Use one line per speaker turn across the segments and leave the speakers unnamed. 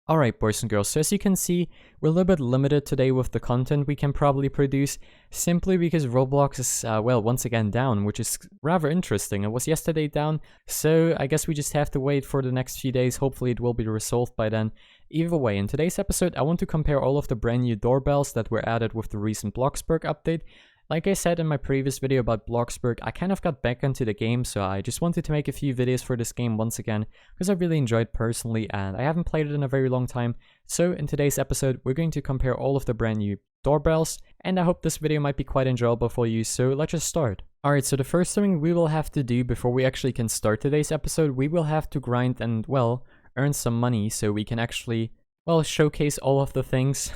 Alright boys and girls, so as you can see, we're a little bit limited today with the content we can probably produce, simply because Roblox is, well, once again down, which is rather interesting. It was yesterday down, so I guess we just have to wait for the next few days. Hopefully it will be resolved by then. Either way, in today's episode, I want to compare all of the brand new doorbells that were added with the recent Bloxburg update. Like I said in my previous video about Bloxburg, I kind of got back into the game, so I just wanted to make a few videos for this game once again, because I really enjoyed personally, and I haven't played it in a very long time. So in today's episode, we're going to compare all of the brand new doorbells, and I hope this video might be quite enjoyable for you, so let's just start. Alright, so the first thing we will have to do before we actually can start today's episode, we will have to grind and, well, earn some money so we can actually, well, showcase all of the things.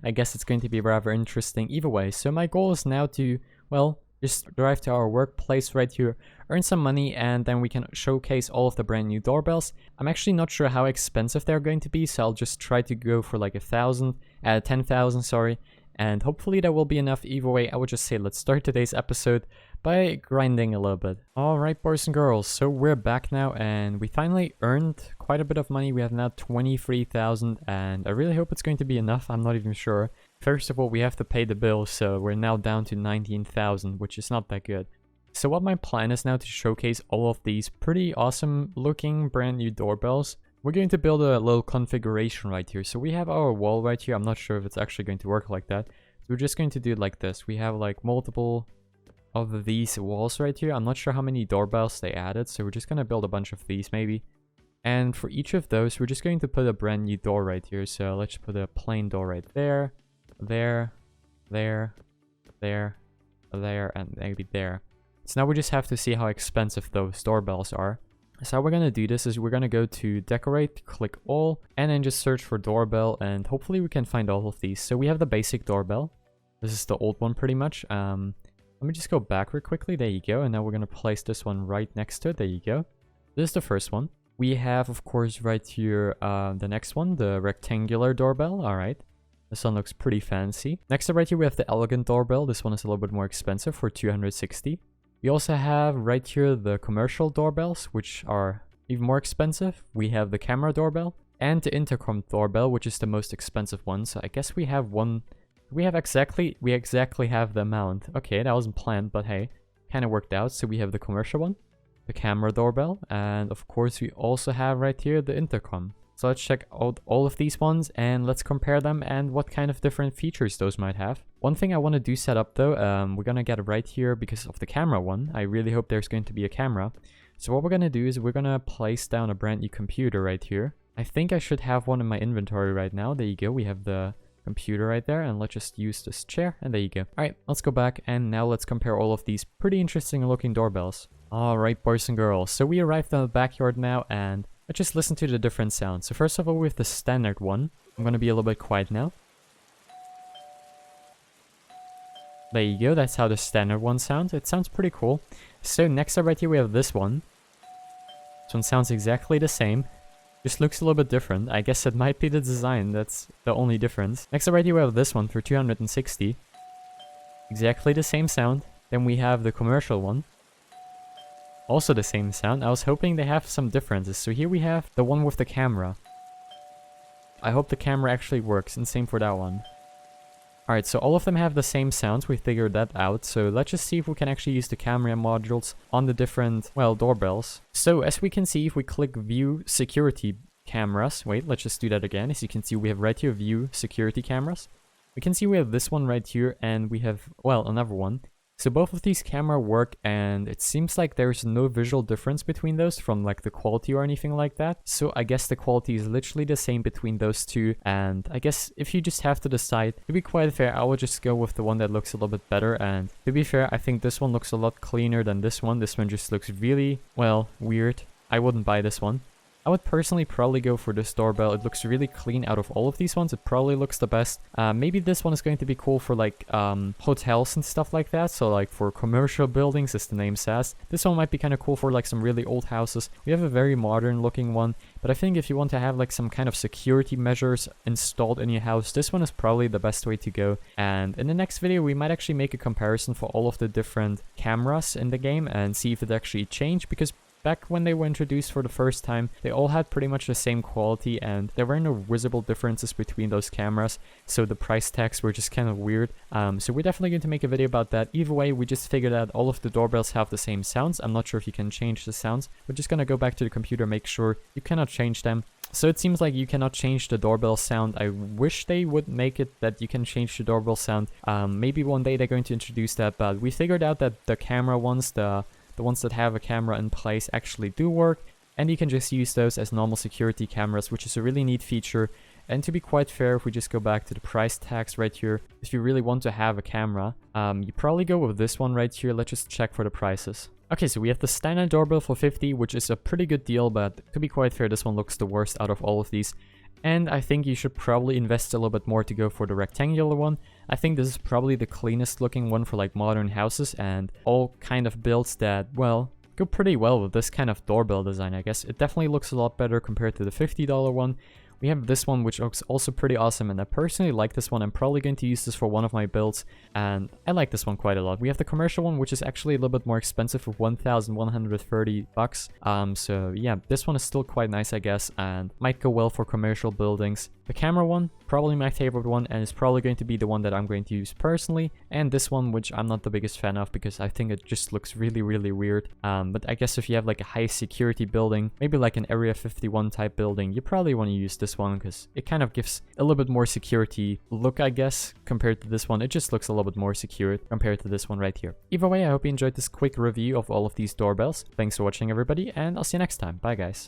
I guess it's going to be rather interesting either way. So my goal is now to, well, just drive to our workplace right here, earn some money, and then we can showcase all of the brand new doorbells. I'm actually not sure how expensive they're going to be, so I'll just try to go for like 10,000, sorry. And hopefully that will be enough. Either way, I would just say let's start today's episode by grinding a little bit. Alright boys and girls, so we're back now and we finally earned quite a bit of money. We have now 23,000 and I really hope it's going to be enough. I'm not even sure. First of all, we have to pay the bill, so we're now down to 19,000, which is not that good. So what my plan is now to showcase all of these pretty awesome looking brand new doorbells. We're going to build a little configuration right here. So we have our wall right here. I'm not sure if it's actually going to work like that. So we're just going to do it like this. We have like multiple of these walls right here. I'm not sure how many doorbells they added. So we're just going to build a bunch of these maybe. And for each of those, we're just going to put a brand new door right here. So let's put a plain door right there, there, there, there, there, and maybe there. So now we just have to see how expensive those doorbells are. So how we're going to do this is we're going to go to decorate, click all, and then just search for doorbell, and hopefully we can find all of these. So we have the basic doorbell. This is the old one pretty much. Let me just go backward quickly. There you go. And now we're going to place this one right next to it. There you go. This is the first one. We have, of course, right here the next one, the rectangular doorbell. All right. This one looks pretty fancy. Next up right here, we have the elegant doorbell. This one is a little bit more expensive for 260. We also have right here the commercial doorbells, which are even more expensive. We have the camera doorbell and the intercom doorbell, which is the most expensive one. So I guess we have one. We exactly have the amount. Okay, that wasn't planned, but hey, kind of worked out. So we have the commercial one, the camera doorbell, and of course we also have right here the intercom. So let's check out all of these ones and let's compare them and what kind of different features those might have. One thing I want to do set up though, we're going to get it right here because of the camera one. I really hope there's going to be a camera. So what we're going to do is we're going to place down a brand new computer right here. I think I should have one in my inventory right now. There you go. We have the computer right there, and let's just use this chair, and there you go. All right, let's go back and now let's compare all of these pretty interesting looking doorbells. All right, boys and girls. So we arrived in the backyard now and let's just listen to the different sounds. So first of all, we have the standard one. I'm going to be a little bit quiet now. There you go. That's how the standard one sounds. It sounds pretty cool. So next up right here, we have this one. This one sounds exactly the same. Just looks a little bit different. I guess it might be the design. That's the only difference. Next up right here, we have this one for 260. Exactly the same sound. Then we have the commercial one. Also the same sound. I was hoping they have some differences. So here we have the one with the camera. I hope the camera actually works, and same for that one. Alright, so all of them have the same sounds. We figured that out. So let's just see if we can actually use the camera modules on the different, well, doorbells. So as we can see, if we click view security cameras, wait, let's just do that again. As you can see, we have right here view security cameras. We can see we have this one right here, and we have, well, another one. So both of these camera work, and it seems like there's no visual difference between those from like the quality or anything like that. So I guess the quality is literally the same between those two, and I guess if you just have to decide, to be quite fair, I will just go with the one that looks a little bit better. And to be fair, I think this one looks a lot cleaner than this one. This one just looks really, well, weird. I wouldn't buy this one. I would personally probably go for this doorbell. It looks really clean out of all of these ones. It probably looks the best. Maybe this one is going to be cool for like hotels and stuff like that. So like for commercial buildings, as the name says. This one might be kind of cool for like some really old houses. We have a very modern looking one. But I think if you want to have like some kind of security measures installed in your house, this one is probably the best way to go. And in the next video, we might actually make a comparison for all of the different cameras in the game and see if it actually changed. Because back when they were introduced for the first time, they all had pretty much the same quality and there were no visible differences between those cameras, so the price tags were just kind of weird. So we're definitely going to make a video about that. Either way, we just figured out all of the doorbells have the same sounds. I'm not sure if you can change the sounds. We're just gonna go back to the computer, make sure you cannot change them. So it seems like you cannot change the doorbell sound. I wish they would make it that you can change the doorbell sound. Maybe one day they're going to introduce that, but we figured out that the camera ones, the ones that have a camera in place actually do work, and you can just use those as normal security cameras, which is a really neat feature. And to be quite fair, if we just go back to the price tags right here, if you really want to have a camera, you probably go with this one right here. Let's just check for the prices. Okay, so we have the standard doorbell for 50, which is a pretty good deal, but to be quite fair, this one looks the worst out of all of these. And I think you should probably invest a little bit more to go for the rectangular one. I think this is probably the cleanest looking one for like modern houses and all kind of builds that, well, go pretty well with this kind of doorbell design, I guess. It definitely looks a lot better compared to the $50 one. We have this one, which looks also pretty awesome, and I personally like this one. I'm probably going to use this for one of my builds, and I like this one quite a lot. We have the commercial one, which is actually a little bit more expensive for 1,130 bucks. So yeah, this one is still quite nice, I guess, and might go well for commercial buildings. The camera one, probably my favorite one, and it's probably going to be the one that I'm going to use personally. And this one, which I'm not the biggest fan of because I think it just looks really, really weird. But I guess if you have like a high security building, maybe like an Area 51 type building, you probably want to use this one because it kind of gives a little bit more security look, I guess, compared to this one. It just looks a little bit more secure compared to this one right here. Either way, I hope you enjoyed this quick review of all of these doorbells. Thanks for watching, everybody, and I'll see you next time. Bye, guys.